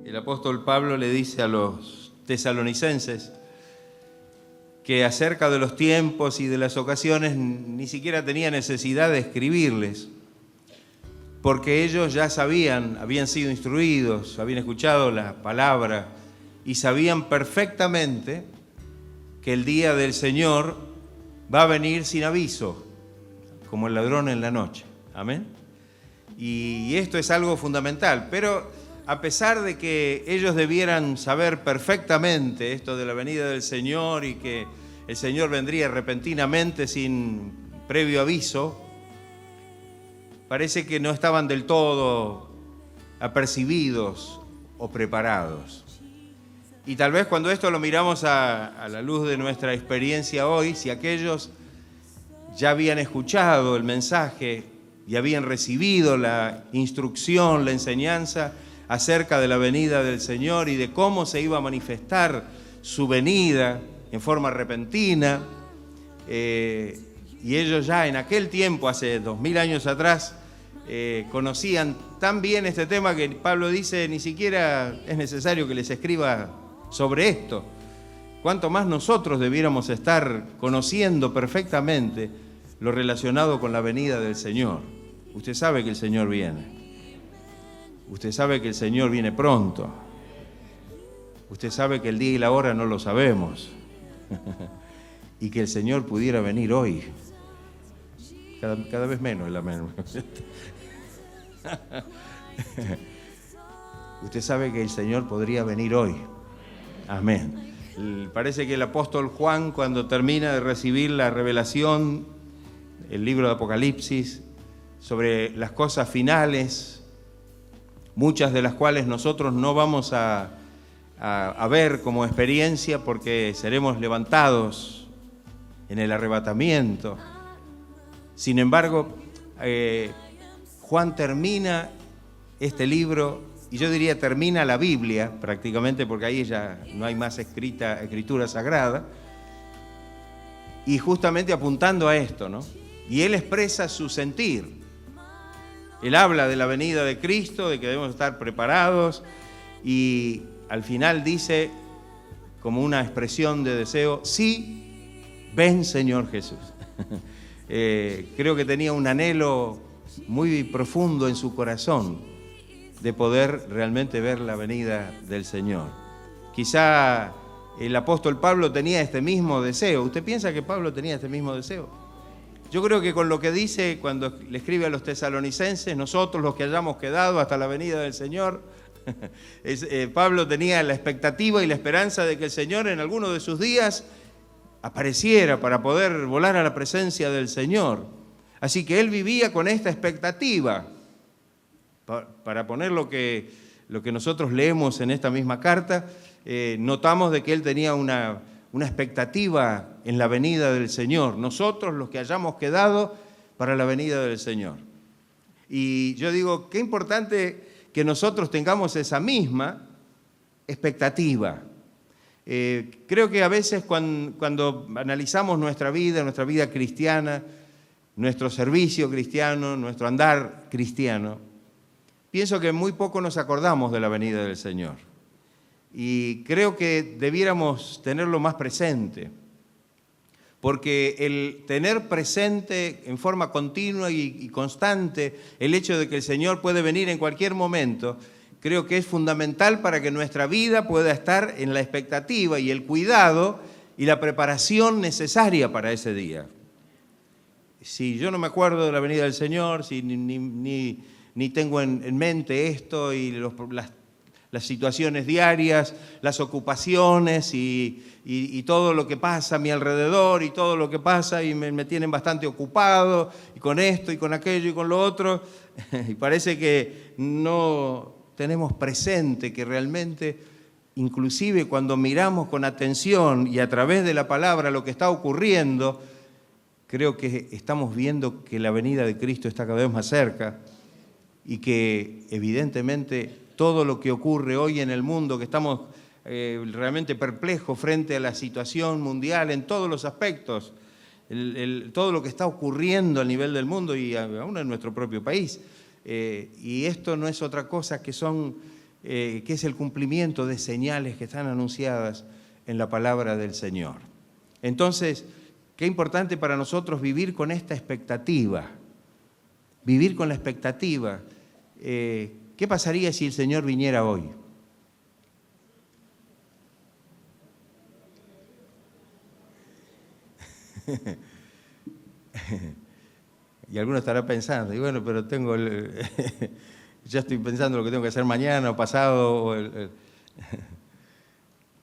el apóstol Pablo le dice a los tesalonicenses que acerca de los tiempos y de las ocasiones ni siquiera tenía necesidad de escribirles, porque ellos ya sabían, habían sido instruidos, habían escuchado la palabra y sabían perfectamente que el día del Señor va a venir sin aviso, como el ladrón en la noche. Amén. Y esto es algo fundamental, pero a pesar de que ellos debieran saber perfectamente esto de la venida del Señor y que el Señor vendría repentinamente sin previo aviso, parece que no estaban del todo apercibidos o preparados. Y tal vez cuando esto lo miramos a la luz de nuestra experiencia hoy, si aquellos ya habían escuchado el mensaje y habían recibido la instrucción, la enseñanza acerca de la venida del Señor y de cómo se iba a manifestar su venida en forma repentina, y ellos ya en aquel tiempo, hace 2000 años atrás, conocían tan bien este tema que Pablo dice, ni siquiera es necesario que les escriba sobre esto. Cuanto más nosotros debiéramos estar conociendo perfectamente lo relacionado con la venida del Señor. Usted sabe que el Señor viene. Usted sabe que el Señor viene pronto. Usted sabe que el día y la hora no lo sabemos. Y que el Señor pudiera venir hoy. Cada vez menos el amén. Usted sabe que el Señor podría venir hoy. Amén. Parece que el apóstol Juan, cuando termina de recibir la revelación, el libro de Apocalipsis, sobre las cosas finales, muchas de las cuales nosotros no vamos a ver como experiencia porque seremos levantados en el arrebatamiento. Sin embargo, Juan termina este libro, y yo diría termina la Biblia prácticamente, porque ahí ya no hay más escritura sagrada, y justamente apuntando a esto, ¿no? Y él expresa su sentir. Él habla de la venida de Cristo, de que debemos estar preparados, y al final dice, como una expresión de deseo, sí, ven Señor Jesús. Creo que tenía un anhelo muy profundo en su corazón de poder realmente ver la venida del Señor. Quizá el apóstol Pablo tenía este mismo deseo. ¿Usted piensa que Pablo tenía este mismo deseo? Yo creo que con lo que dice cuando le escribe a los tesalonicenses, nosotros los que hayamos quedado hasta la venida del Señor, Pablo tenía la expectativa y la esperanza de que el Señor en alguno de sus días apareciera para poder volar a la presencia del Señor. Así que él vivía con esta expectativa. Para poner lo que nosotros leemos en esta misma carta, notamos de que él tenía una expectativa en la venida del Señor. Nosotros los que hayamos quedado para la venida del Señor. Y yo digo, qué importante que nosotros tengamos esa misma expectativa. Creo que a veces cuando analizamos nuestra vida cristiana, nuestro servicio cristiano, nuestro andar cristiano, pienso que muy poco nos acordamos de la venida del Señor. Y creo que debiéramos tenerlo más presente, porque el tener presente en forma continua y constante el hecho de que el Señor puede venir en cualquier momento, creo que es fundamental para que nuestra vida pueda estar en la expectativa y el cuidado y la preparación necesaria para ese día. Si yo no me acuerdo de la venida del Señor, si ni tengo en mente esto y las situaciones diarias, las ocupaciones y todo lo que pasa a mi alrededor y todo lo que pasa y me tienen bastante ocupado y con esto y con aquello y con lo otro, y parece que no tenemos presente que realmente, inclusive cuando miramos con atención y a través de la palabra lo que está ocurriendo, creo que estamos viendo que la venida de Cristo está cada vez más cerca y que evidentemente todo lo que ocurre hoy en el mundo, que estamos realmente perplejos frente a la situación mundial en todos los aspectos, todo lo que está ocurriendo a nivel del mundo y aún en nuestro propio país. Y esto no es otra cosa que son que es el cumplimiento de señales que están anunciadas en la palabra del Señor. Entonces, qué importante para nosotros vivir con esta expectativa, vivir con la expectativa. ¿Qué pasaría si el Señor viniera hoy? Y alguno estará pensando, y bueno, pero tengo ya estoy pensando lo que tengo que hacer mañana o pasado.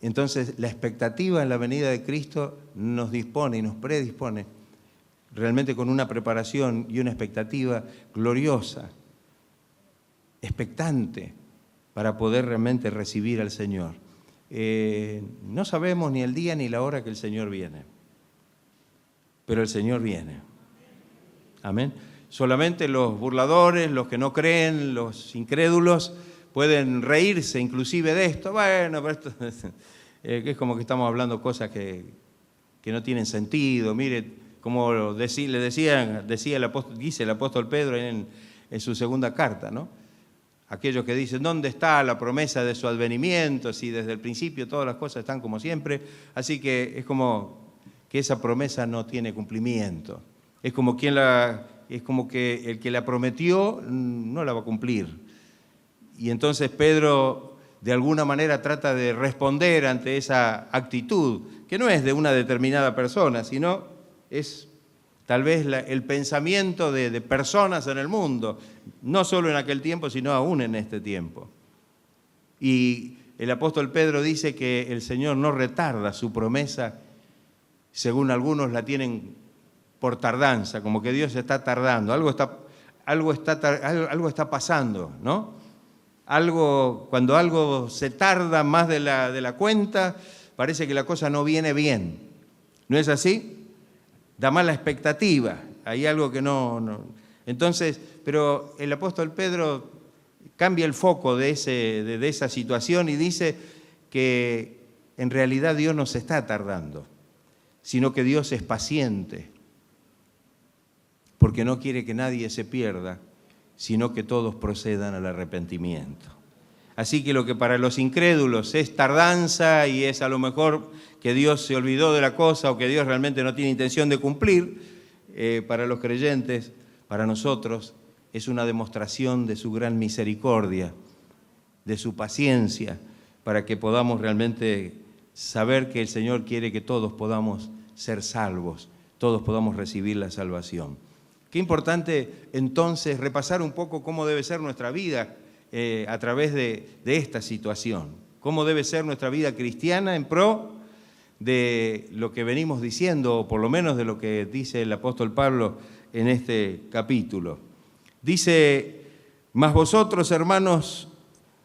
Entonces, la expectativa en la venida de Cristo nos dispone y nos predispone realmente con una preparación y una expectativa gloriosa, expectante, para poder realmente recibir al Señor. No sabemos ni el día ni la hora que el Señor viene, pero el Señor viene. Amén. Solamente los burladores, los que no creen, los incrédulos, pueden reírse inclusive de esto. Bueno, pero esto es como que estamos hablando cosas que no tienen sentido. Mire, como dice el apóstol Pedro en su segunda carta, ¿no? Aquellos que dicen, ¿dónde está la promesa de su advenimiento? Si desde el principio todas las cosas están como siempre. Así que es como que esa promesa no tiene cumplimiento. Es como que el que la prometió no la va a cumplir. Y entonces Pedro de alguna manera trata de responder ante esa actitud, que no es de una determinada persona, sino es tal vez el pensamiento de personas en el mundo, no solo en aquel tiempo, sino aún en este tiempo. Y el apóstol Pedro dice que el Señor no retarda su promesa, según algunos la tienen por tardanza, como que Dios está tardando, algo está pasando, ¿no? Cuando algo se tarda más de la cuenta, parece que la cosa no viene bien. ¿No es así? Da mala expectativa, hay algo que no. Entonces, pero el apóstol Pedro cambia el foco de esa situación y dice que en realidad Dios no se está tardando, sino que Dios es paciente, porque no quiere que nadie se pierda, sino que todos procedan al arrepentimiento. Así que lo que para los incrédulos es tardanza y es a lo mejor que Dios se olvidó de la cosa o que Dios realmente no tiene intención de cumplir, para los creyentes, para nosotros, es una demostración de su gran misericordia, de su paciencia, para que podamos realmente saber que el Señor quiere que todos podamos ser salvos, todos podamos recibir la salvación. Qué importante entonces repasar un poco cómo debe ser nuestra vida a través de esta situación. Cómo debe ser nuestra vida cristiana en pro de lo que venimos diciendo, o por lo menos de lo que dice el apóstol Pablo en este capítulo. Dice, mas vosotros, hermanos,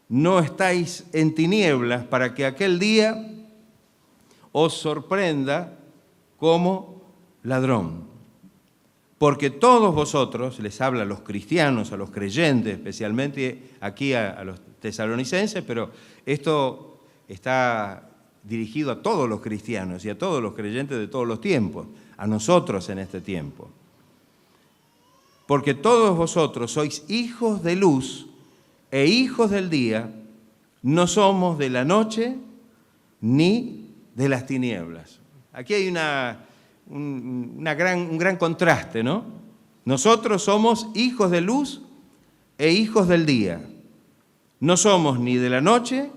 no estáis en tinieblas para que aquel día os sorprenda como ladrón. Porque todos vosotros, les habla a los cristianos, a los creyentes, especialmente aquí a los tesalonicenses, pero esto está dirigido a todos los cristianos y a todos los creyentes de todos los tiempos, a nosotros en este tiempo. Porque todos vosotros sois hijos de luz e hijos del día, no somos de la noche ni de las tinieblas. Aquí hay un gran contraste, ¿no? Nosotros somos hijos de luz e hijos del día. No somos ni de la noche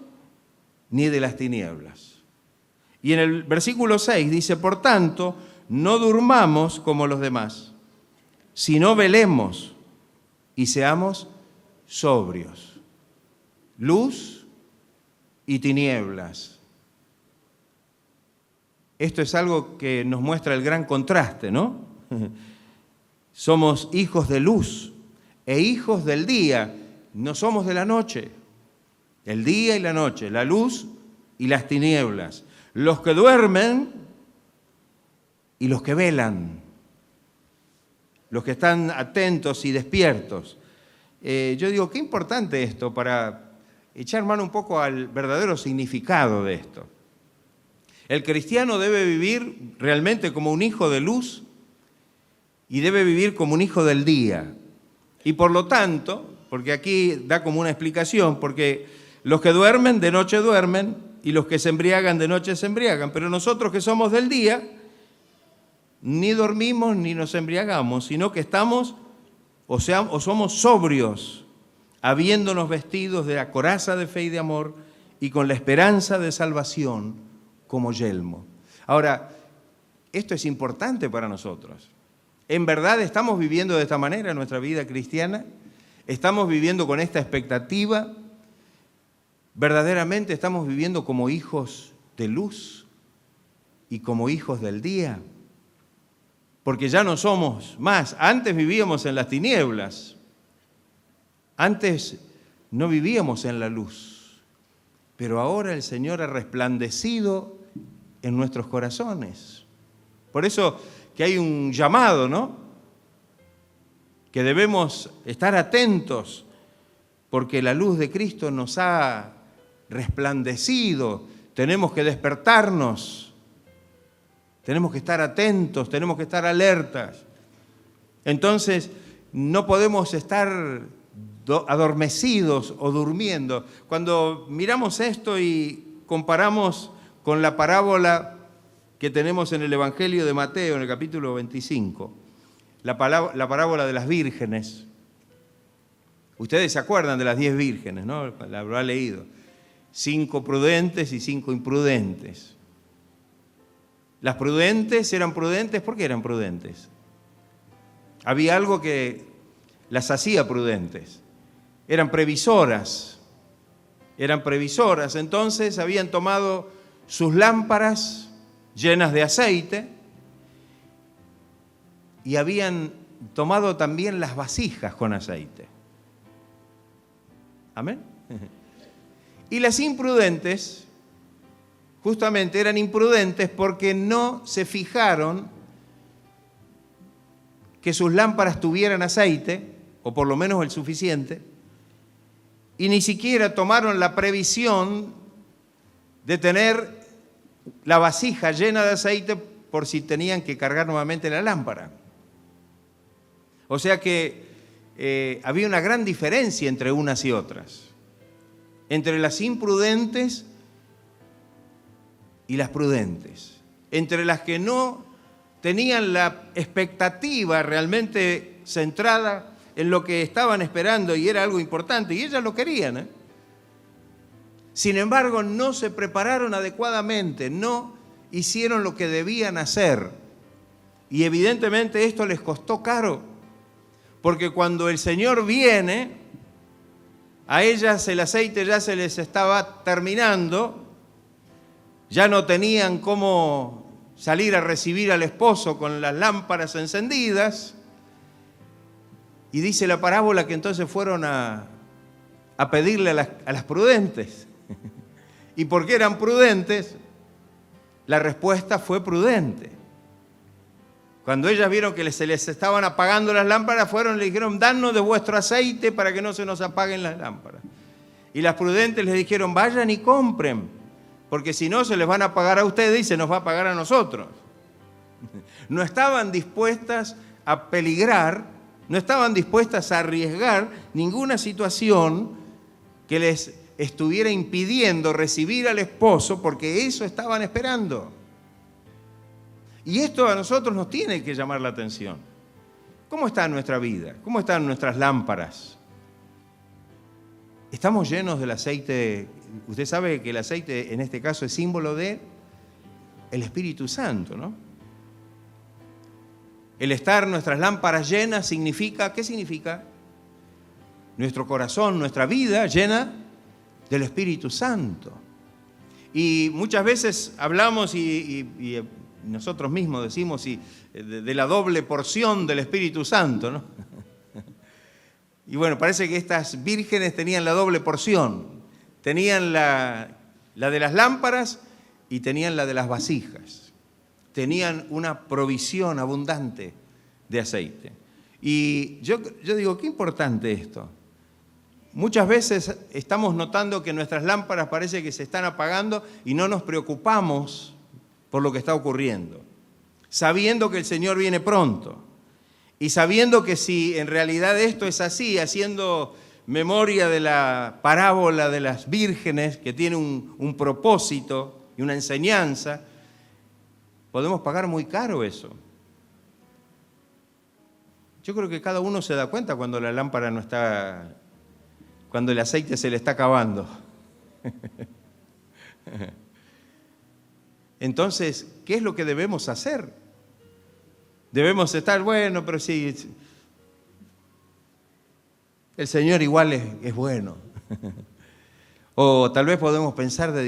ni de las tinieblas. Y en el versículo 6 dice, por tanto, no durmamos como los demás, sino velemos y seamos sobrios. Luz y tinieblas. Esto es algo que nos muestra el gran contraste, ¿no? Somos hijos de luz e hijos del día, no somos de la noche. El día y la noche, la luz y las tinieblas. Los que duermen y los que velan. Los que están atentos y despiertos. Yo digo, qué importante esto para echar mano un poco al verdadero significado de esto. El cristiano debe vivir realmente como un hijo de luz y debe vivir como un hijo del día. Y por lo tanto, porque aquí da como una explicación, porque Los que duermen, de noche duermen, y los que se embriagan, de noche se embriagan. Pero nosotros que somos del día, ni dormimos ni nos embriagamos, sino que estamos o somos sobrios, habiéndonos vestidos de la coraza de fe y de amor y con la esperanza de salvación como yelmo. Ahora, esto es importante para nosotros. ¿En verdad estamos viviendo de esta manera nuestra vida cristiana? ¿Estamos viviendo con esta expectativa? ¿Verdaderamente estamos viviendo como hijos de luz y como hijos del día? Porque ya no somos más. Antes vivíamos en las tinieblas. Antes no vivíamos en la luz. Pero ahora el Señor ha resplandecido en nuestros corazones. Por eso que hay un llamado, ¿no? Que debemos estar atentos, porque la luz de Cristo nos ha resplandecido. Tenemos que despertarnos, tenemos que estar atentos, tenemos que estar alertas. Entonces, no podemos estar adormecidos o durmiendo. Cuando miramos esto y comparamos con la parábola que tenemos en el Evangelio de Mateo, en el capítulo 25, la parábola de las vírgenes. Ustedes se acuerdan de las 10 vírgenes, ¿no? La habrá leído. 5 prudentes y 5 imprudentes. Las prudentes eran prudentes, ¿por qué eran prudentes? Había algo que las hacía prudentes. Eran previsoras, entonces habían tomado sus lámparas llenas de aceite y habían tomado también las vasijas con aceite. ¿Amén? Y las imprudentes, justamente eran imprudentes porque no se fijaron que sus lámparas tuvieran aceite, o por lo menos el suficiente, y ni siquiera tomaron la previsión de tener la vasija llena de aceite por si tenían que cargar nuevamente la lámpara. O sea que había una gran diferencia entre unas y otras, entre las imprudentes y las prudentes, entre las que no tenían la expectativa realmente centrada en lo que estaban esperando y era algo importante, y ellas lo querían, ¿eh? Sin embargo, no se prepararon adecuadamente, no hicieron lo que debían hacer. Y evidentemente esto les costó caro, porque cuando el Señor viene, a ellas el aceite ya se les estaba terminando, ya no tenían cómo salir a recibir al esposo con las lámparas encendidas. Y dice la parábola que entonces fueron a pedirle a las prudentes. ¿Y por qué eran prudentes? La respuesta fue prudente. Cuando ellas vieron que se les estaban apagando las lámparas, fueron y le dijeron, danos de vuestro aceite para que no se nos apaguen las lámparas. Y las prudentes les dijeron, vayan y compren, porque si no se les van a pagar a ustedes y se nos va a pagar a nosotros. No estaban dispuestas a peligrar, no estaban dispuestas a arriesgar ninguna situación que les estuviera impidiendo recibir al esposo, porque eso estaban esperando. Y esto a nosotros nos tiene que llamar la atención. ¿Cómo está nuestra vida? ¿Cómo están nuestras lámparas? ¿Estamos llenos del aceite? Usted sabe que el aceite en este caso es símbolo de el Espíritu Santo, ¿no? El estar nuestras lámparas llenas significa, ¿qué significa? Nuestro corazón, nuestra vida llena del Espíritu Santo. Y muchas veces hablamos y nosotros mismos decimos de la doble porción del Espíritu Santo, ¿no? Y bueno, parece que estas vírgenes tenían la doble porción. Tenían la de las lámparas y tenían la de las vasijas. Tenían una provisión abundante de aceite. Y yo digo, qué importante esto. Muchas veces estamos notando que nuestras lámparas parece que se están apagando y no nos preocupamos por lo que está ocurriendo, sabiendo que el Señor viene pronto y sabiendo que si en realidad esto es así, haciendo memoria de la parábola de las vírgenes, que tiene un propósito y una enseñanza, podemos pagar muy caro eso. Yo creo que cada uno se da cuenta cuando la lámpara no está, cuando el aceite se le está acabando. Entonces, ¿qué es lo que debemos hacer? Debemos estar, bueno, pero sí, el Señor igual es bueno. O tal vez podemos pensar de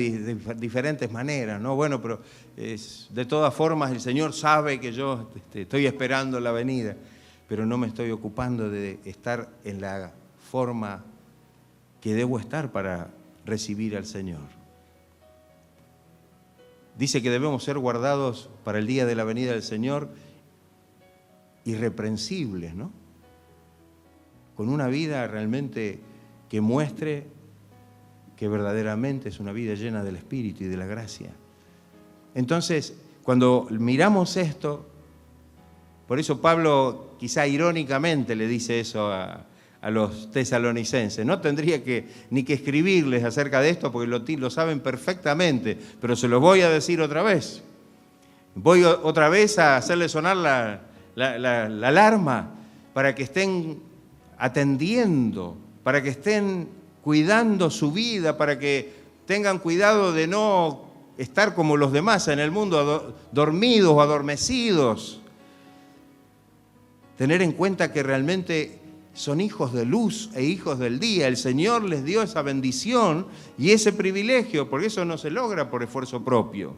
diferentes maneras, ¿no? Bueno, pero de todas formas el Señor sabe que yo estoy esperando la venida, pero no me estoy ocupando de estar en la forma que debo estar para recibir al Señor. Dice que debemos ser guardados para el día de la venida del Señor, irreprensibles, ¿no? Con una vida realmente que muestre que verdaderamente es una vida llena del Espíritu y de la gracia. Entonces, cuando miramos esto, por eso Pablo quizá irónicamente le dice eso a los tesalonicenses. No tendría ni que escribirles acerca de esto porque lo saben perfectamente, pero se los voy a decir otra vez. Voy otra vez a hacerles sonar la alarma para que estén atendiendo, para que estén cuidando su vida, para que tengan cuidado de no estar como los demás en el mundo, dormidos o adormecidos. Tener en cuenta que realmente son hijos de luz e hijos del día. El Señor les dio esa bendición y ese privilegio, porque eso no se logra por esfuerzo propio.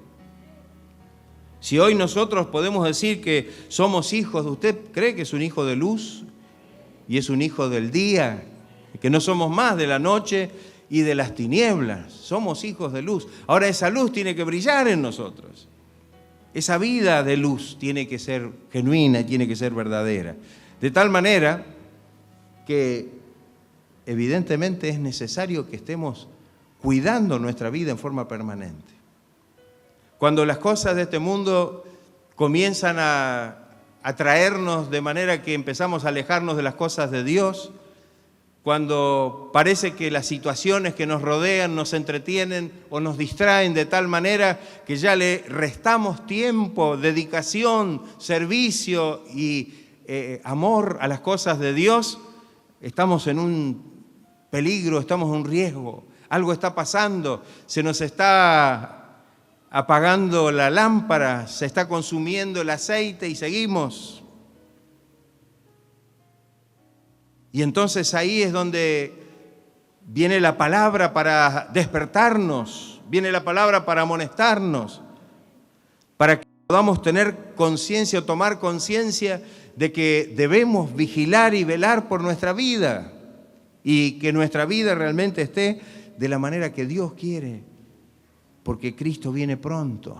Si hoy nosotros podemos decir que somos hijos, ¿usted cree que es un hijo de luz y es un hijo del día? Que no somos más de la noche y de las tinieblas, somos hijos de luz. Ahora esa luz tiene que brillar en nosotros. Esa vida de luz tiene que ser genuina, tiene que ser verdadera. De tal manera que evidentemente es necesario que estemos cuidando nuestra vida en forma permanente. Cuando las cosas de este mundo comienzan a atraernos de manera que empezamos a alejarnos de las cosas de Dios, cuando parece que las situaciones que nos rodean nos entretienen o nos distraen de tal manera que ya le restamos tiempo, dedicación, servicio y amor a las cosas de Dios, estamos en un peligro, estamos en un riesgo. Algo está pasando, se nos está apagando la lámpara, se está consumiendo el aceite y seguimos. Y entonces ahí es donde viene la palabra para despertarnos, viene la palabra para amonestarnos, para que podamos tener conciencia o tomar conciencia de que debemos vigilar y velar por nuestra vida y que nuestra vida realmente esté de la manera que Dios quiere, porque Cristo viene pronto.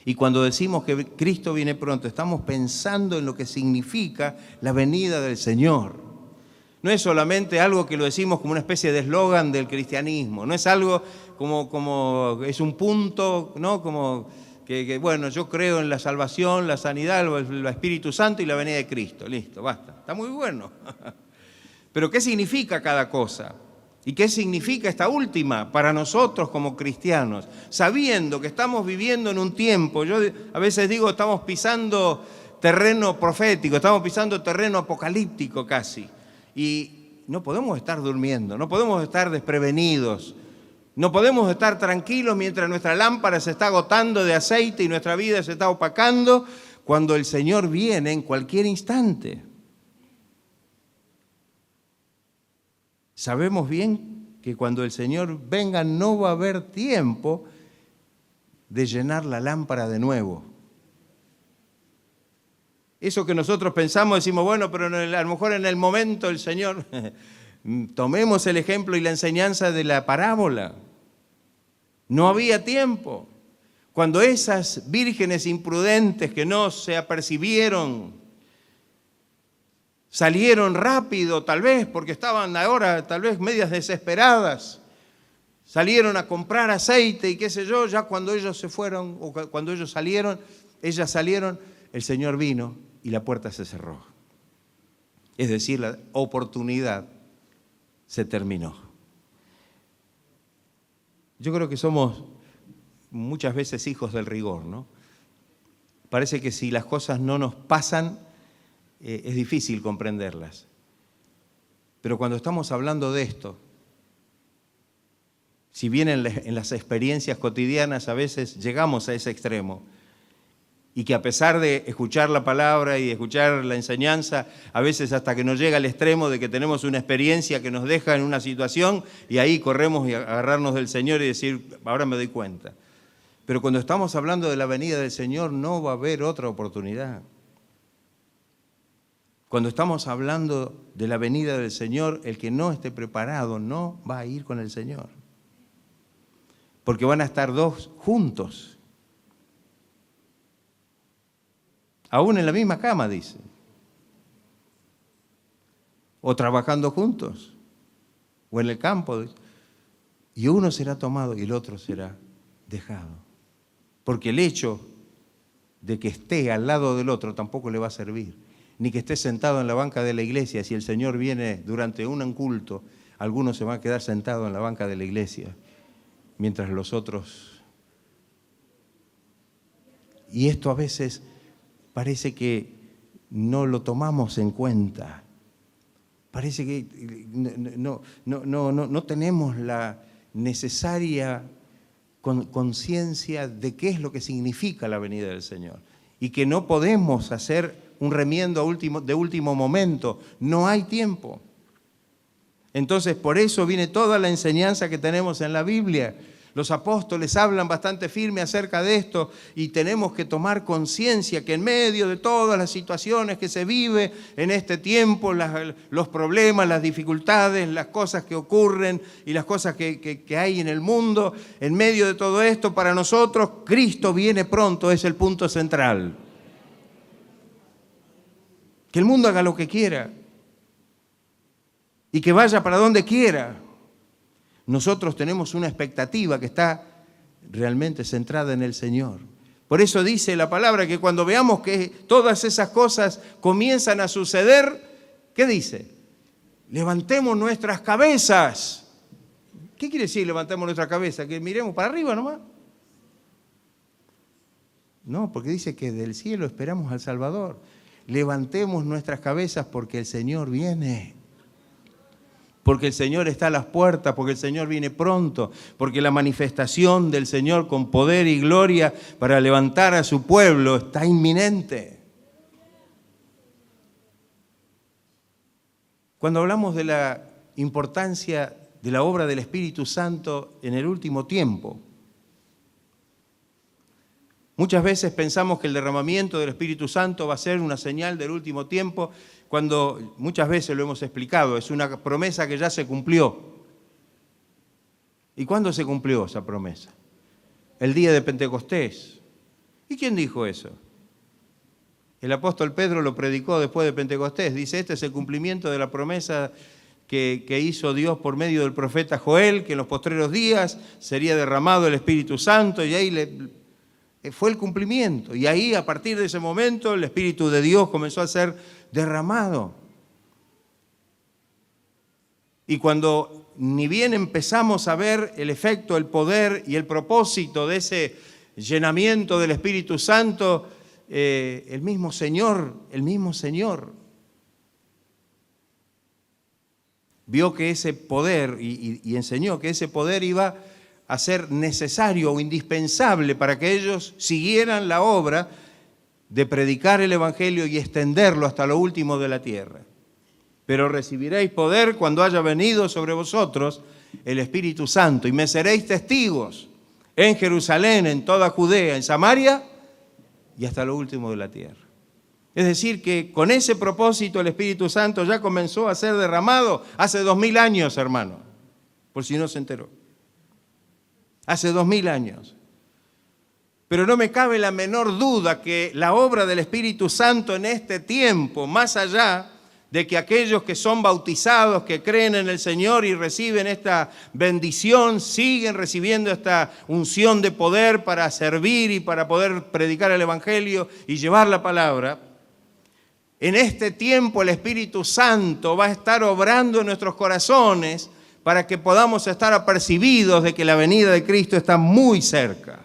Y cuando decimos que Cristo viene pronto, estamos pensando en lo que significa la venida del Señor. No es solamente algo que lo decimos como una especie de eslogan del cristianismo, no es algo como es un punto, ¿no? Como que bueno, yo creo en la salvación, la sanidad, el Espíritu Santo y la venida de Cristo. Listo, basta. Está muy bueno. Pero ¿qué significa cada cosa? ¿Y qué significa esta última para nosotros como cristianos? Sabiendo que estamos viviendo en un tiempo, yo a veces digo, estamos pisando terreno profético, estamos pisando terreno apocalíptico casi. Y no podemos estar durmiendo, no podemos estar desprevenidos, no podemos estar tranquilos mientras nuestra lámpara se está agotando de aceite y nuestra vida se está opacando, cuando el Señor viene en cualquier instante. Sabemos bien que cuando el Señor venga no va a haber tiempo de llenar la lámpara de nuevo. Eso que nosotros pensamos, decimos, bueno, pero a lo mejor en el momento el Señor... Tomemos el ejemplo y la enseñanza de la parábola. No había tiempo. Cuando esas vírgenes imprudentes que no se apercibieron, salieron rápido, tal vez, porque estaban ahora tal vez medias desesperadas, salieron a comprar aceite y qué sé yo, ya cuando ellos se fueron, o cuando ellas salieron, el Señor vino y la puerta se cerró. Es decir, la oportunidad se terminó. Yo creo que somos muchas veces hijos del rigor, ¿no? Parece que si las cosas no nos pasan, es difícil comprenderlas. Pero cuando estamos hablando de esto, si bien en las experiencias cotidianas a veces llegamos a ese extremo, y que a pesar de escuchar la palabra y de escuchar la enseñanza, a veces hasta que nos llega al extremo de que tenemos una experiencia que nos deja en una situación y ahí corremos y agarrarnos del Señor y decir, ahora me doy cuenta. Pero cuando estamos hablando de la venida del Señor no va a haber otra oportunidad. Cuando estamos hablando de la venida del Señor, el que no esté preparado no va a ir con el Señor. Porque van a estar dos juntos. Aún en la misma cama, dice. O trabajando juntos. O en el campo. Y uno será tomado y el otro será dejado. Porque el hecho de que esté al lado del otro tampoco le va a servir. Ni que esté sentado en la banca de la iglesia. Si el Señor viene durante un culto, algunos se van a quedar sentados en la banca de la iglesia. Mientras los otros... Y esto a veces... parece que no lo tomamos en cuenta. Parece que no tenemos la necesaria conciencia de qué es lo que significa la venida del Señor. Y que no podemos hacer un remiendo de último momento. No hay tiempo. Entonces, por eso viene toda la enseñanza que tenemos en la Biblia. Los apóstoles hablan bastante firme acerca de esto y tenemos que tomar conciencia que en medio de todas las situaciones que se vive en este tiempo, los problemas, las dificultades, las cosas que ocurren y las cosas que hay en el mundo, en medio de todo esto, para nosotros, Cristo viene pronto, es el punto central. Que el mundo haga lo que quiera y que vaya para donde quiera. Nosotros tenemos una expectativa que está realmente centrada en el Señor. Por eso dice la palabra que cuando veamos que todas esas cosas comienzan a suceder, ¿qué dice? Levantemos nuestras cabezas. ¿Qué quiere decir levantemos nuestra cabeza? ¿Que miremos para arriba nomás? No, porque dice que del cielo esperamos al Salvador. Levantemos nuestras cabezas porque el Señor viene. Porque el Señor está a las puertas, porque el Señor viene pronto, porque la manifestación del Señor con poder y gloria para levantar a su pueblo está inminente. Cuando hablamos de la importancia de la obra del Espíritu Santo en el último tiempo, muchas veces pensamos que el derramamiento del Espíritu Santo va a ser una señal del último tiempo, cuando muchas veces lo hemos explicado, es una promesa que ya se cumplió. ¿Y cuándo se cumplió esa promesa? El día de Pentecostés. ¿Y quién dijo eso? El apóstol Pedro lo predicó después de Pentecostés. Dice, este es el cumplimiento de la promesa que hizo Dios por medio del profeta Joel, que en los postreros días sería derramado el Espíritu Santo, y ahí fue el cumplimiento. Y ahí, a partir de ese momento, el Espíritu de Dios comenzó a ser derramado. Y cuando ni bien empezamos a ver el efecto, el poder y el propósito de ese llenamiento del Espíritu Santo, el mismo Señor vio que ese poder y enseñó que ese poder iba a ser necesario o indispensable para que ellos siguieran la obra de predicar el Evangelio y extenderlo hasta lo último de la tierra. Pero recibiréis poder cuando haya venido sobre vosotros el Espíritu Santo y me seréis testigos en Jerusalén, en toda Judea, en Samaria y hasta lo último de la tierra. Es decir, que con ese propósito el Espíritu Santo ya comenzó a ser derramado hace 2000 años, hermano, por si no se enteró. Hace 2000 años. Pero no me cabe la menor duda que la obra del Espíritu Santo en este tiempo, más allá de que aquellos que son bautizados, que creen en el Señor y reciben esta bendición, siguen recibiendo esta unción de poder para servir y para poder predicar el Evangelio y llevar la palabra, En este tiempo el Espíritu Santo va a estar obrando en nuestros corazones para que podamos estar apercibidos de que la venida de Cristo está muy cerca.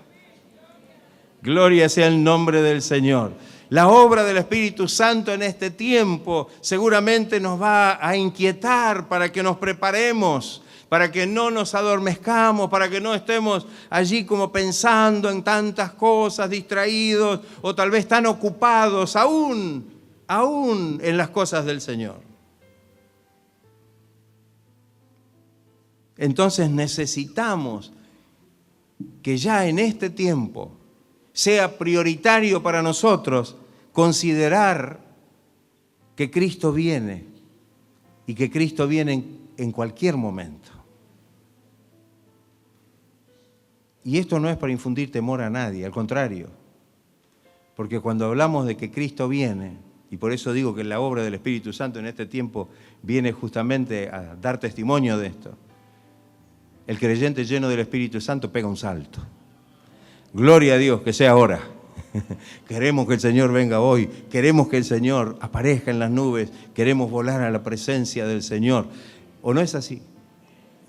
Gloria sea el nombre del Señor. La obra del Espíritu Santo en este tiempo seguramente nos va a inquietar para que nos preparemos, para que no nos adormezcamos, para que no estemos allí como pensando en tantas cosas, distraídos o tal vez tan ocupados aún en las cosas del Señor. Entonces necesitamos que ya en este tiempo sea prioritario para nosotros considerar que Cristo viene y que Cristo viene en cualquier momento. Y esto no es para infundir temor a nadie, al contrario, porque cuando hablamos de que Cristo viene, y por eso digo que la obra del Espíritu Santo en este tiempo viene justamente a dar testimonio de esto, el creyente lleno del Espíritu Santo pega un salto. Gloria a Dios, que sea ahora. Queremos que el Señor venga hoy, queremos que el Señor aparezca en las nubes, queremos volar a la presencia del Señor. ¿O no es así?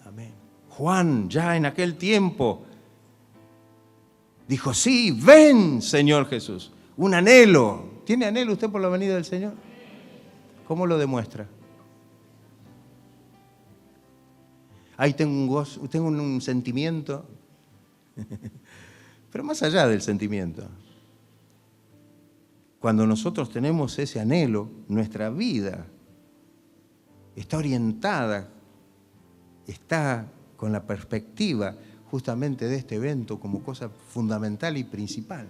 Amén. Juan, ya en aquel tiempo, dijo, sí, ven, Señor Jesús. Un anhelo. ¿Tiene anhelo usted por la venida del Señor? ¿Cómo lo demuestra? Ahí tengo un gozo, tengo un sentimiento. Pero más allá del sentimiento, cuando nosotros tenemos ese anhelo, nuestra vida está orientada, está con la perspectiva justamente de este evento como cosa fundamental y principal.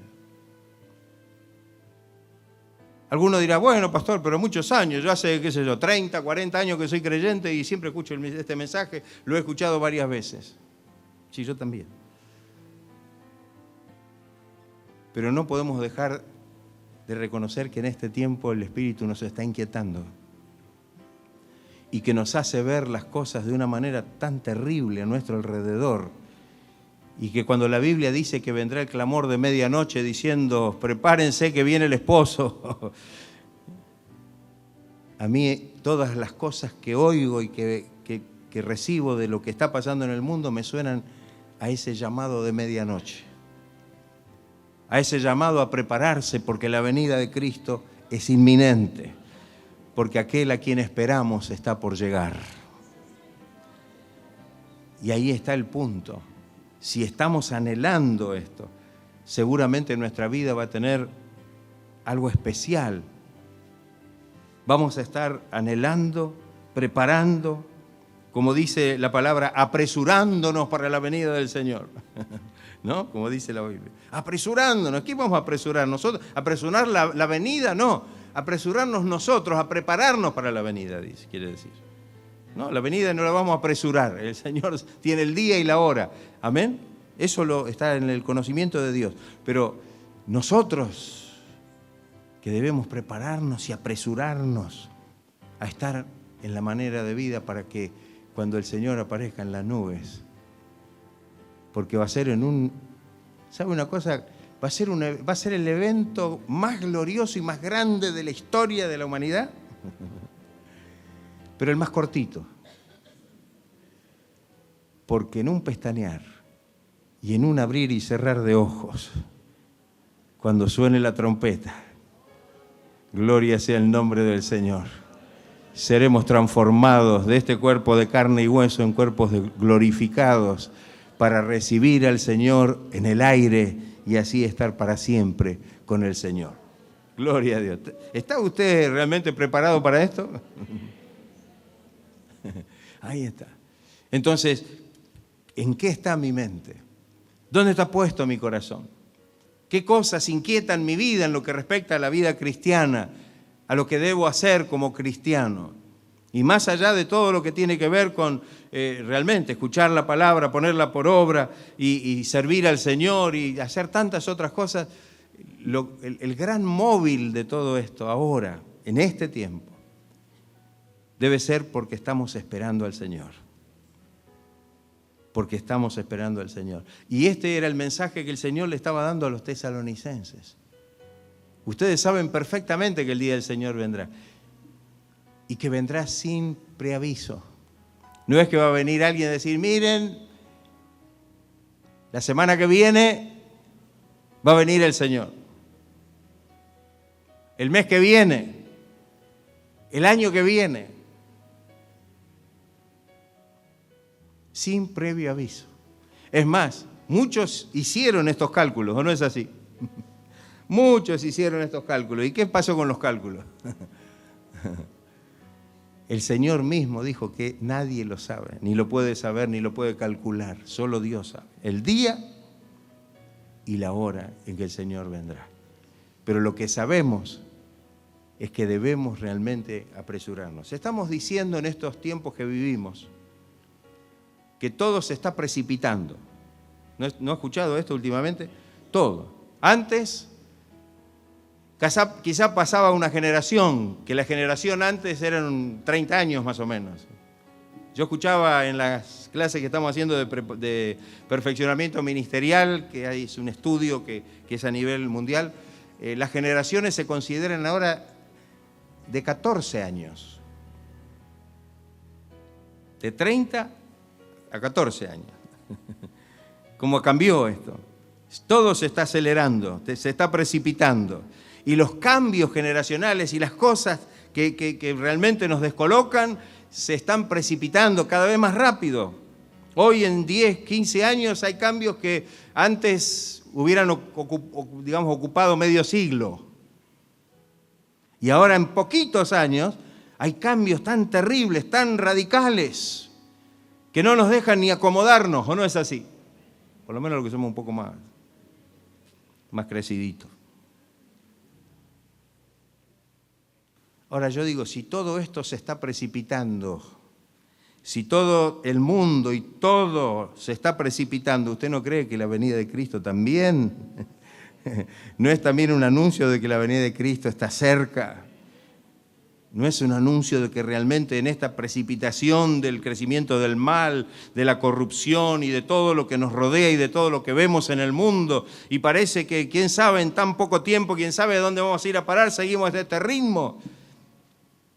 Alguno dirá, bueno, pastor, pero muchos años, yo hace, 30, 40 años que soy creyente y siempre escucho este mensaje, lo he escuchado varias veces. Sí, yo también. Pero no podemos dejar de reconocer que en este tiempo el Espíritu nos está inquietando y que nos hace ver las cosas de una manera tan terrible a nuestro alrededor, y que cuando la Biblia dice que vendrá el clamor de medianoche diciendo, prepárense que viene el esposo, a mí todas las cosas que oigo y que recibo de lo que está pasando en el mundo me suenan a ese llamado de medianoche, a ese llamado a prepararse porque la venida de Cristo es inminente, porque aquel a quien esperamos está por llegar. Y ahí está el punto. Si estamos anhelando esto, seguramente nuestra vida va a tener algo especial. Vamos a estar anhelando, preparando, como dice la palabra, apresurándonos para la venida del Señor. ¿No? Como dice la Biblia. Apresurándonos. ¿Qué vamos a apresurar nosotros? ¿Apresurar la venida? No. Apresurarnos nosotros, a prepararnos para la venida, quiere decir. No, la venida no la vamos a apresurar. El Señor tiene el día y la hora. Amén. Eso está en el conocimiento de Dios. Pero nosotros que debemos prepararnos y apresurarnos a estar en la manera de vida para que cuando el Señor aparezca en las nubes, porque va a ser ¿sabe una cosa? Va a ser el evento más glorioso y más grande de la historia de la humanidad, pero el más cortito. Porque en un pestañear y en un abrir y cerrar de ojos, cuando suene la trompeta, gloria sea el nombre del Señor, seremos transformados de este cuerpo de carne y hueso en cuerpos glorificados para recibir al Señor en el aire y así estar para siempre con el Señor. Gloria a Dios. ¿Está usted realmente preparado para esto? Ahí está. Entonces, ¿en qué está mi mente? ¿Dónde está puesto mi corazón? ¿Qué cosas inquietan mi vida en lo que respecta a la vida cristiana, a lo que debo hacer como cristiano? Y más allá de todo lo que tiene que ver con realmente escuchar la palabra, ponerla por obra y servir al Señor y hacer tantas otras cosas, el gran móvil de todo esto ahora, en este tiempo, debe ser porque estamos esperando al Señor. Porque estamos esperando al Señor. Y este era el mensaje que el Señor le estaba dando a los tesalonicenses. Ustedes saben perfectamente que el día del Señor vendrá. Y que vendrá sin preaviso. No es que va a venir alguien a decir, miren, la semana que viene va a venir el Señor. El mes que viene, el año que viene. Sin previo aviso. Es más, muchos hicieron estos cálculos, ¿o no es así? Muchos hicieron estos cálculos. ¿Y qué pasó con los cálculos? El Señor mismo dijo que nadie lo sabe, ni lo puede saber, ni lo puede calcular. Solo Dios sabe el día y la hora en que el Señor vendrá. Pero lo que sabemos es que debemos realmente apresurarnos. Estamos diciendo en estos tiempos que vivimos que todo se está precipitando. ¿No ha escuchado esto últimamente? Todo. Antes, quizá pasaba una generación, que la generación antes eran 30 años más o menos. Yo escuchaba en las clases que estamos haciendo de perfeccionamiento ministerial, que es un estudio que es a nivel mundial, las generaciones se consideran ahora de 14 años. De 30 a 14 años. ¿Cómo cambió esto? Todo se está acelerando, se está precipitando. Y los cambios generacionales y las cosas que realmente nos descolocan se están precipitando cada vez más rápido. Hoy en 10, 15 años hay cambios que antes hubieran ocupado medio siglo. Y ahora en poquitos años hay cambios tan terribles, tan radicales, que no nos dejan ni acomodarnos, ¿o no es así? Por lo menos los que somos un poco más creciditos. Ahora yo digo, si todo esto se está precipitando, si todo el mundo y todo se está precipitando, ¿usted no cree que la venida de Cristo también? ¿No es también un anuncio de que la venida de Cristo está cerca? ¿No es un anuncio de que realmente en esta precipitación del crecimiento del mal, de la corrupción y de todo lo que nos rodea y de todo lo que vemos en el mundo, y parece que, quién sabe, en tan poco tiempo, quién sabe a dónde vamos a ir a parar, seguimos de este ritmo?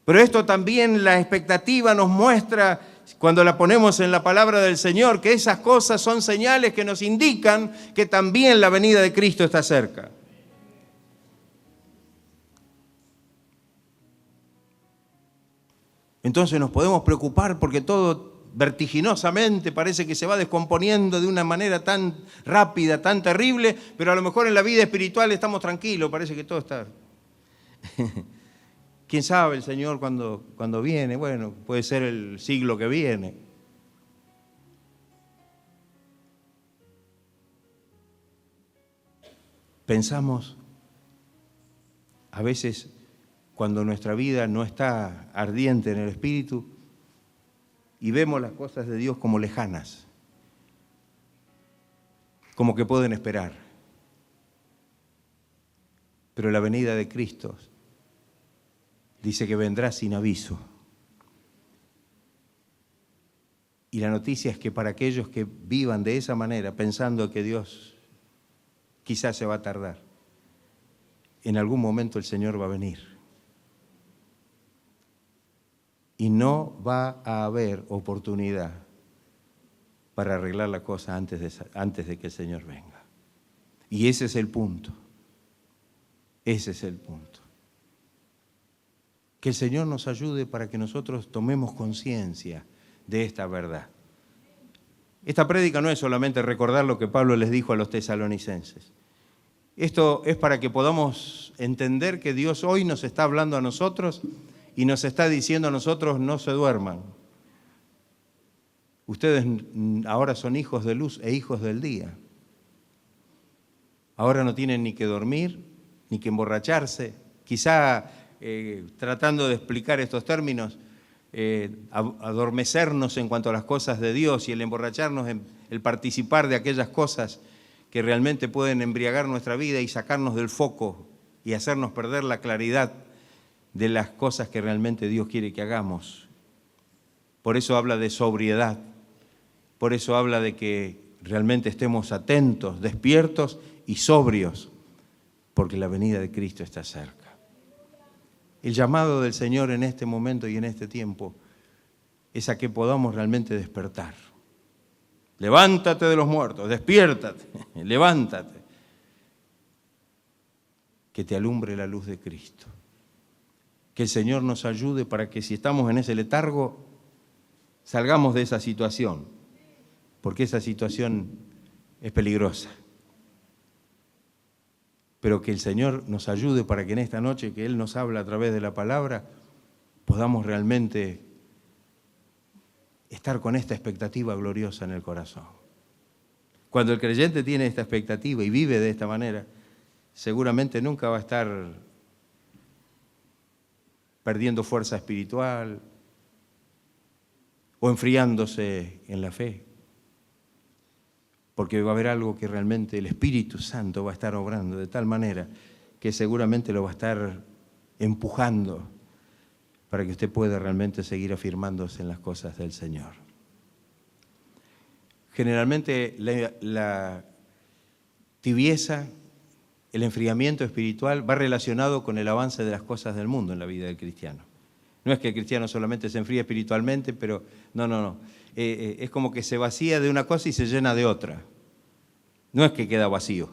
Pero esto también, la expectativa nos muestra, cuando la ponemos en la palabra del Señor, que esas cosas son señales que nos indican que también la venida de Cristo está cerca. Entonces nos podemos preocupar porque todo vertiginosamente parece que se va descomponiendo de una manera tan rápida, tan terrible, pero a lo mejor en la vida espiritual estamos tranquilos, parece que todo está... ¿Quién sabe el Señor cuando viene? Bueno, puede ser el siglo que viene. Pensamos a veces, cuando nuestra vida no está ardiente en el Espíritu y vemos las cosas de Dios como lejanas, como que pueden esperar. Pero la venida de Cristo dice que vendrá sin aviso. Y la noticia es que para aquellos que vivan de esa manera, pensando que Dios quizás se va a tardar, en algún momento el Señor va a venir. Y no va a haber oportunidad para arreglar la cosa antes de que el Señor venga. Y ese es el punto. Ese es el punto. Que el Señor nos ayude para que nosotros tomemos conciencia de esta verdad. Esta prédica no es solamente recordar lo que Pablo les dijo a los tesalonicenses. Esto es para que podamos entender que Dios hoy nos está hablando a nosotros y nos está diciendo a nosotros: no se duerman. Ustedes ahora son hijos de luz e hijos del día. Ahora no tienen ni que dormir, ni que emborracharse. Quizá, tratando de explicar estos términos, adormecernos en cuanto a las cosas de Dios y el emborracharnos, el participar de aquellas cosas que realmente pueden embriagar nuestra vida y sacarnos del foco y hacernos perder la claridad de las cosas que realmente Dios quiere que hagamos. Por eso habla de sobriedad, por eso habla de que realmente estemos atentos, despiertos y sobrios porque la venida de Cristo está cerca. El llamado del Señor en este momento y en este tiempo es a que podamos realmente despertar. Levántate de los muertos, despiértate, levántate. Que te alumbre la luz de Cristo. Que el Señor nos ayude para que si estamos en ese letargo, salgamos de esa situación, porque esa situación es peligrosa. Pero que el Señor nos ayude para que en esta noche que Él nos habla a través de la palabra, podamos realmente estar con esta expectativa gloriosa en el corazón. Cuando el creyente tiene esta expectativa y vive de esta manera, seguramente nunca va a estar perdiendo fuerza espiritual o enfriándose en la fe, porque va a haber algo que realmente el Espíritu Santo va a estar obrando de tal manera que seguramente lo va a estar empujando para que usted pueda realmente seguir afirmándose en las cosas del Señor. Generalmente la tibieza, el enfriamiento espiritual va relacionado con el avance de las cosas del mundo en la vida del cristiano. No es que el cristiano solamente se enfríe espiritualmente, pero no. Es como que se vacía de una cosa y se llena de otra. No es que queda vacío.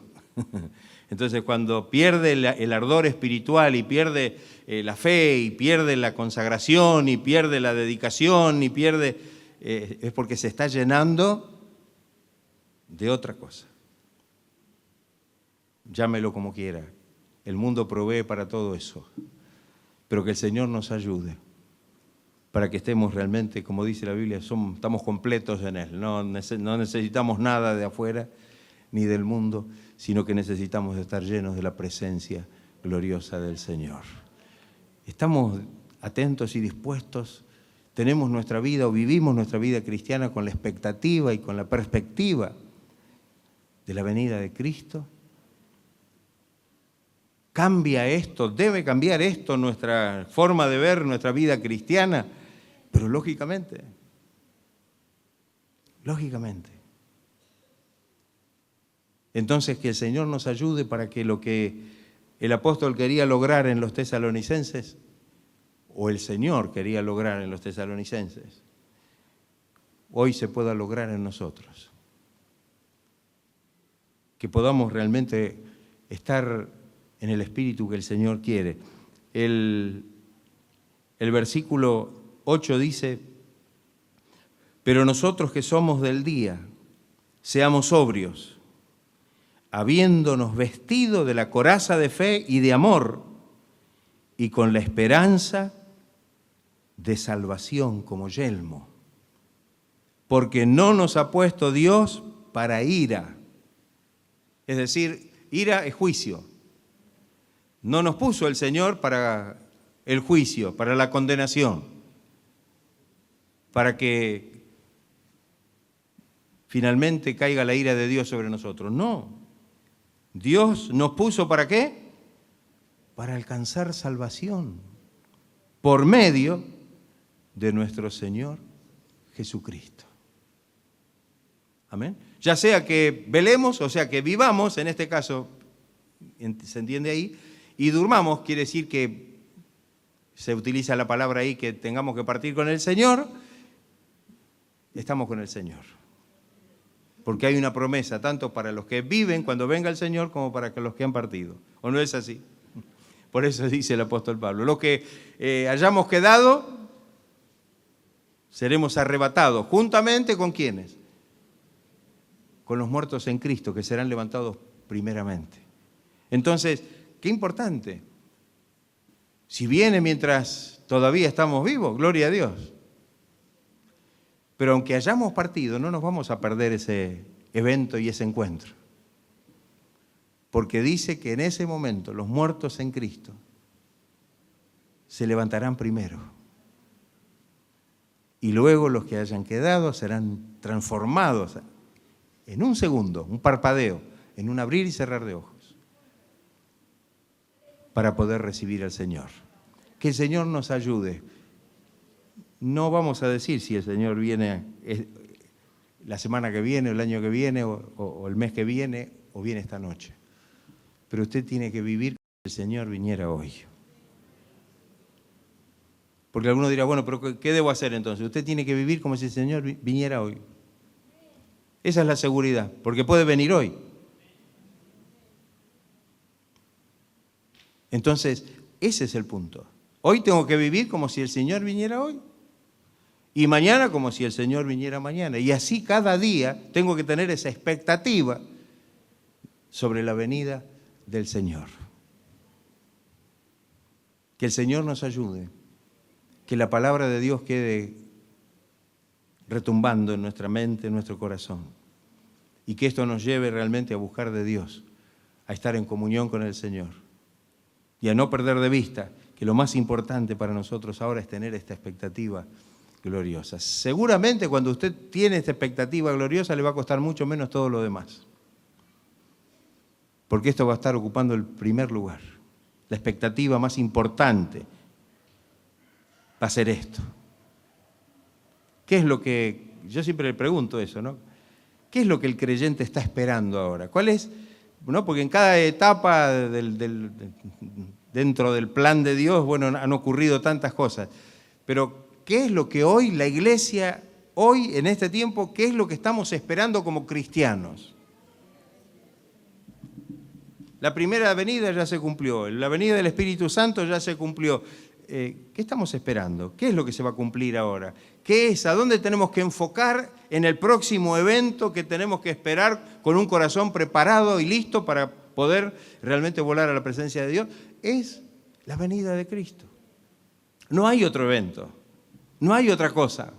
Entonces, cuando pierde el ardor espiritual y pierde la fe y pierde la consagración y pierde la dedicación y pierde, es porque se está llenando de otra cosa. Llámelo como quiera. El mundo provee para todo eso. Pero que el Señor nos ayude para que estemos realmente, como dice la Biblia, estamos completos en Él. No necesitamos nada de afuera ni del mundo, sino que necesitamos estar llenos de la presencia gloriosa del Señor. Estamos atentos y dispuestos, tenemos nuestra vida o vivimos nuestra vida cristiana con la expectativa y con la perspectiva de la venida de Cristo. ¿Cambia esto? ¿Debe cambiar esto nuestra forma de ver nuestra vida cristiana? Pero lógicamente. Entonces que el Señor nos ayude para que lo que el apóstol quería lograr en los tesalonicenses, o el Señor quería lograr en los tesalonicenses, hoy se pueda lograr en nosotros. Que podamos realmente estar en el espíritu que el Señor quiere. El versículo 8 dice: pero nosotros que somos del día, seamos sobrios, habiéndonos vestido de la coraza de fe y de amor, y con la esperanza de salvación como yelmo. Porque no nos ha puesto Dios para ira. Es decir, ira es juicio. No nos puso el Señor para el juicio, para la condenación, para que finalmente caiga la ira de Dios sobre nosotros. No. Dios nos puso ¿para qué? Para alcanzar salvación por medio de nuestro Señor Jesucristo. Amén. Ya sea que velemos, o sea que vivamos, en este caso, ¿se entiende ahí? Y durmamos, quiere decir que se utiliza la palabra ahí que tengamos que partir con el Señor, estamos con el Señor. Porque hay una promesa tanto para los que viven cuando venga el Señor como para los que han partido. ¿O no es así? Por eso dice el apóstol Pablo. Los que hayamos quedado, seremos arrebatados. ¿Juntamente con quiénes? Con los muertos en Cristo, que serán levantados primeramente. Entonces, qué importante. Si viene mientras todavía estamos vivos, gloria a Dios. Pero aunque hayamos partido, no nos vamos a perder ese evento y ese encuentro. Porque dice que en ese momento los muertos en Cristo se levantarán primero. Y luego los que hayan quedado serán transformados en un segundo, un parpadeo, en un abrir y cerrar de ojos, para poder recibir al Señor. Que el Señor nos ayude. No vamos a decir si el Señor viene la semana que viene, o el año que viene, o el mes que viene, o viene esta noche. pero usted tiene que vivir como si el Señor viniera hoy. Porque alguno dirá, bueno, pero ¿qué debo hacer entonces? Usted tiene que vivir como si el Señor viniera hoy. Esa es la seguridad, porque puede venir hoy. Entonces, ese es el punto. Hoy tengo que vivir como si el Señor viniera hoy. Y mañana como si el Señor viniera mañana. Y así cada día tengo que tener esa expectativa sobre la venida del Señor. Que el Señor nos ayude. Que la palabra de Dios quede retumbando en nuestra mente, en nuestro corazón. Y que esto nos lleve realmente a buscar de Dios, a estar en comunión con el Señor. Y a no perder de vista que lo más importante para nosotros ahora es tener esta expectativa gloriosa. Seguramente cuando usted tiene esta expectativa gloriosa le va a costar mucho menos todo lo demás. Porque esto va a estar ocupando el primer lugar. La expectativa más importante va a ser esto. ¿Qué es lo que, yo siempre le pregunto eso, ¿no? ¿Qué es lo que el creyente está esperando ahora? ¿Cuál es? ¿No? Porque en cada etapa dentro del plan de Dios, bueno, han ocurrido tantas cosas. Pero, ¿qué es lo que hoy la iglesia, hoy en este tiempo, qué es lo que estamos esperando como cristianos? La primera venida ya se cumplió, la venida del Espíritu Santo ya se cumplió. ¿Qué estamos esperando? ¿Qué es lo que se va a cumplir ahora? ¿Qué es? ¿A dónde tenemos que enfocar en el próximo evento que tenemos que esperar con un corazón preparado y listo para poder realmente volar a la presencia de Dios? Es la venida de Cristo. No hay otro evento, no hay otra cosa.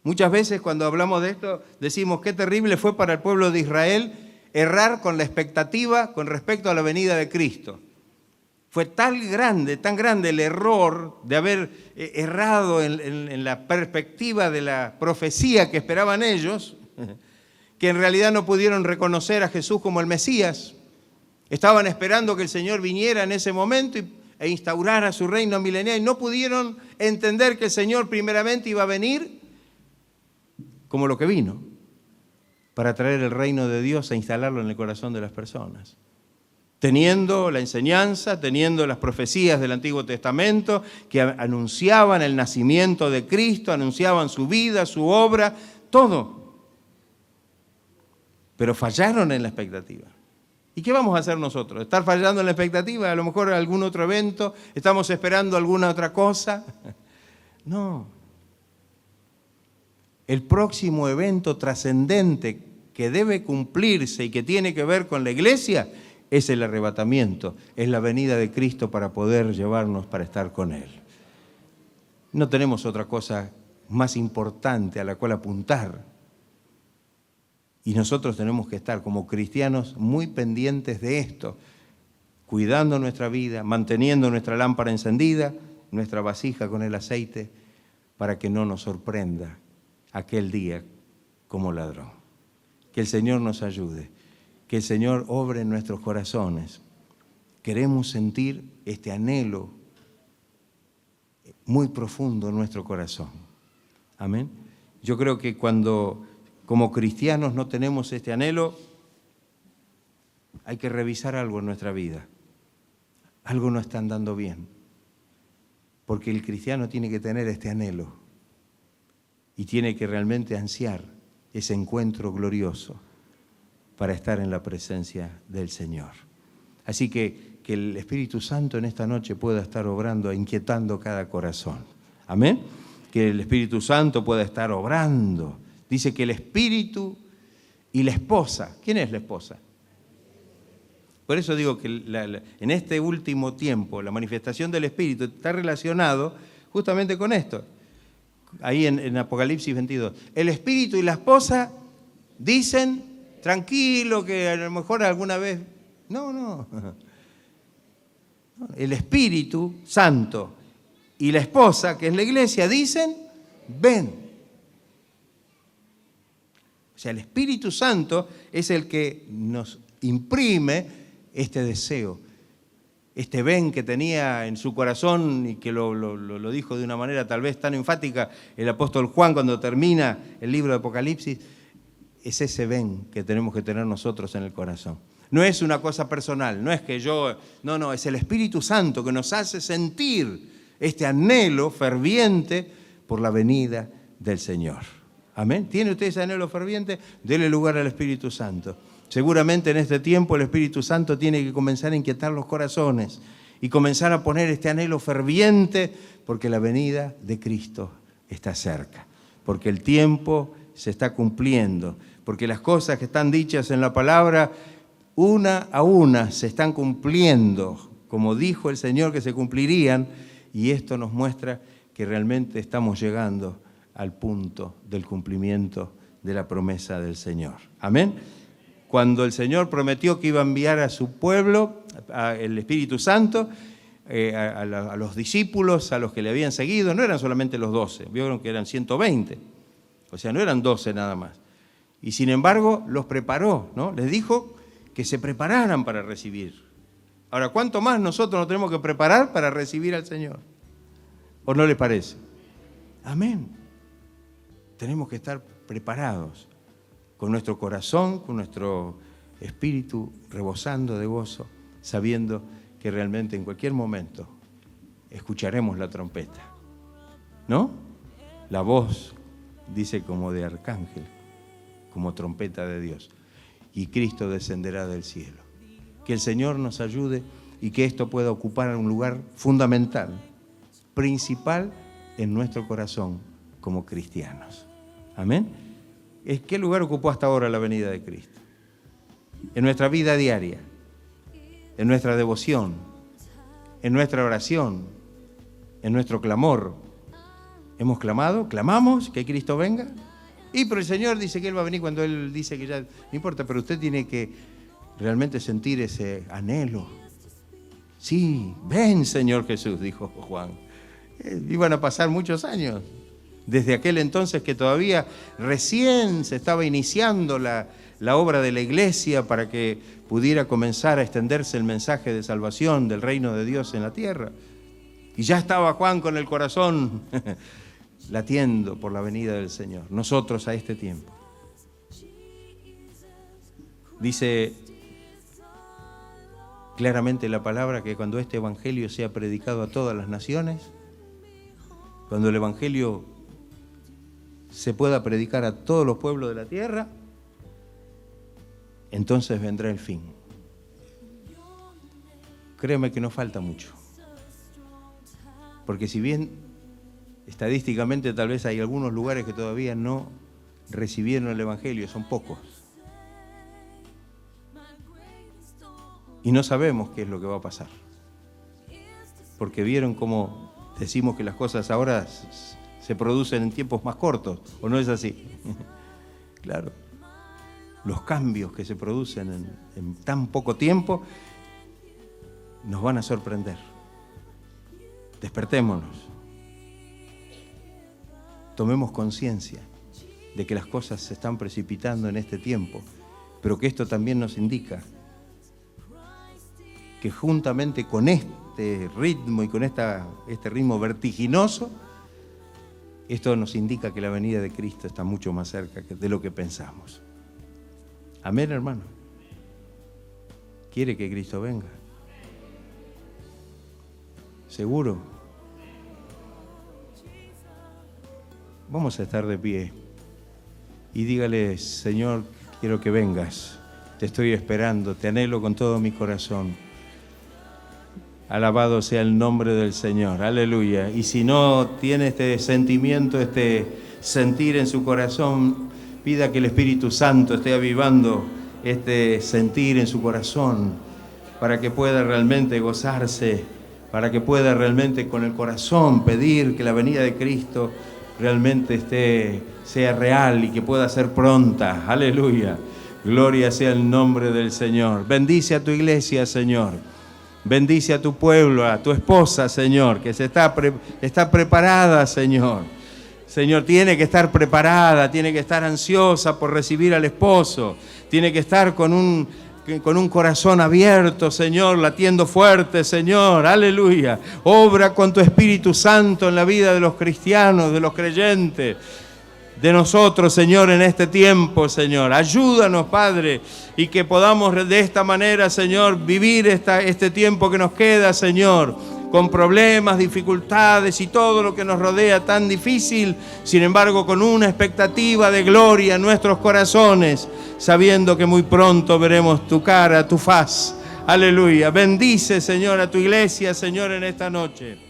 Muchas veces cuando hablamos de esto decimos qué terrible fue para el pueblo de Israel errar con la expectativa con respecto a la venida de Cristo. Fue tan grande el error de haber errado en la perspectiva de la profecía que esperaban ellos, que en realidad no pudieron reconocer a Jesús como el Mesías. Estaban esperando que el Señor viniera en ese momento e instaurara su reino milenial y no pudieron entender que el Señor primeramente iba a venir como lo que vino, para traer el reino de Dios e instalarlo en el corazón de las personas. Teniendo la enseñanza, teniendo las profecías del Antiguo Testamento que anunciaban el nacimiento de Cristo, anunciaban su vida, su obra, todo. Pero fallaron en la expectativa. ¿Y qué vamos a hacer nosotros? ¿Estar fallando en la expectativa? A lo mejor algún otro evento, estamos esperando alguna otra cosa. No. El próximo evento trascendente que debe cumplirse y que tiene que ver con la iglesia es el arrebatamiento, es la venida de Cristo para poder llevarnos para estar con Él. No tenemos otra cosa más importante a la cual apuntar. Y nosotros tenemos que estar como cristianos muy pendientes de esto, cuidando nuestra vida, manteniendo nuestra lámpara encendida, nuestra vasija con el aceite, para que no nos sorprenda aquel día como ladrón. Que el Señor nos ayude. Que el Señor obre en nuestros corazones. Queremos sentir este anhelo muy profundo en nuestro corazón. Amén. Yo creo que cuando como cristianos no tenemos este anhelo, hay que revisar algo en nuestra vida. Algo no está andando bien. Porque el cristiano tiene que tener este anhelo y tiene que realmente ansiar ese encuentro glorioso para estar en la presencia del Señor. Así que el Espíritu Santo en esta noche pueda estar obrando, inquietando cada corazón. Amén. Que el Espíritu Santo pueda estar obrando. Dice que el Espíritu y la esposa. ¿Quién es la esposa? Por eso digo que en este último tiempo la manifestación del Espíritu está relacionado justamente con esto. Ahí en Apocalipsis 22. El Espíritu y la esposa dicen... Tranquilo, que a lo mejor alguna vez... No. El Espíritu Santo y la esposa, que es la iglesia, dicen, ven. O sea, el Espíritu Santo es el que nos imprime este deseo, este ven que tenía en su corazón y que lo dijo de una manera tal vez tan enfática el apóstol Juan cuando termina el libro de Apocalipsis. Es ese ven que tenemos que tener nosotros en el corazón. No es una cosa personal, no es que yo... No, es el Espíritu Santo que nos hace sentir este anhelo ferviente por la venida del Señor. Amén. ¿Tiene usted ese anhelo ferviente? Dele lugar al Espíritu Santo. Seguramente en este tiempo el Espíritu Santo tiene que comenzar a inquietar los corazones y comenzar a poner este anhelo ferviente porque la venida de Cristo está cerca, porque el tiempo se está cumpliendo, porque las cosas que están dichas en la palabra, una a una se están cumpliendo, como dijo el Señor que se cumplirían, y esto nos muestra que realmente estamos llegando al punto del cumplimiento de la promesa del Señor. Amén. Cuando el Señor prometió que iba a enviar a su pueblo, el Espíritu Santo, a los discípulos, a los que le habían seguido, no eran solamente los 12, vieron que eran 120, o sea, no eran 12 nada más. Y sin embargo, los preparó, ¿no? Les dijo que se prepararan para recibir. Ahora, ¿cuánto más nosotros nos tenemos que preparar para recibir al Señor? ¿O no les parece? Amén. Tenemos que estar preparados, con nuestro corazón, con nuestro espíritu rebosando de gozo, sabiendo que realmente en cualquier momento escucharemos la trompeta, ¿no? La voz, dice, como de arcángel, como trompeta de Dios, y Cristo descenderá del cielo. Que el Señor nos ayude y que esto pueda ocupar un lugar fundamental, principal en nuestro corazón como cristianos. Amén. ¿Qué lugar ocupó hasta ahora la venida de Cristo? En nuestra vida diaria, en nuestra devoción, en nuestra oración, en nuestro clamor. ¿Hemos clamado? ¿Clamamos que Cristo venga? Pero el Señor dice que Él va a venir cuando Él dice que ya... No importa, pero usted tiene que realmente sentir ese anhelo. Sí, ven Señor Jesús, dijo Juan. Iban a pasar muchos años. Desde aquel entonces que todavía recién se estaba iniciando la obra de la iglesia para que pudiera comenzar a extenderse el mensaje de salvación del reino de Dios en la tierra. Y ya estaba Juan con el corazón latiendo por la venida del Señor. Nosotros a este tiempo. Dice claramente la palabra que cuando este evangelio sea predicado a todas las naciones, cuando el evangelio se pueda predicar a todos los pueblos de la tierra, entonces vendrá el fin. Créeme que no falta mucho. Porque si bien estadísticamente tal vez hay algunos lugares que todavía no recibieron el evangelio, son pocos. Y no sabemos qué es lo que va a pasar. Porque vieron cómo decimos que las cosas ahora se producen en tiempos más cortos, ¿o no es así? Claro. Los cambios que se producen en tan poco tiempo nos van a sorprender. Despertémonos. Tomemos conciencia de que las cosas se están precipitando en este tiempo, pero que esto también nos indica que juntamente con este ritmo y con este ritmo vertiginoso, esto nos indica que la venida de Cristo está mucho más cerca de lo que pensamos. Amén, hermano. ¿Quiere que Cristo venga? ¿Seguro? Vamos a estar de pie y dígale: Señor, quiero que vengas. Te estoy esperando, te anhelo con todo mi corazón. Alabado sea el nombre del Señor, aleluya. Y si no tiene este sentimiento, este sentir en su corazón, pida que el Espíritu Santo esté avivando este sentir en su corazón, para que pueda realmente gozarse, para que pueda realmente con el corazón pedir que la venida de Cristo realmente sea real y que pueda ser pronta, aleluya. Gloria sea el nombre del Señor. Bendice a tu iglesia, Señor. Bendice a tu pueblo, a tu esposa, Señor, que está preparada, Señor. Señor, tiene que estar preparada, tiene que estar ansiosa por recibir al esposo. Tiene que estar con un corazón abierto, Señor, latiendo fuerte, Señor. Aleluya. Obra con tu Espíritu Santo en la vida de los cristianos, de los creyentes. de nosotros, Señor, en este tiempo, Señor. Ayúdanos, Padre, y que podamos de esta manera, Señor, vivir este tiempo que nos queda, Señor, con problemas, dificultades y todo lo que nos rodea tan difícil, sin embargo, con una expectativa de gloria en nuestros corazones, sabiendo que muy pronto veremos tu cara, tu faz. Aleluya. Bendice, Señor, a tu iglesia, Señor, en esta noche.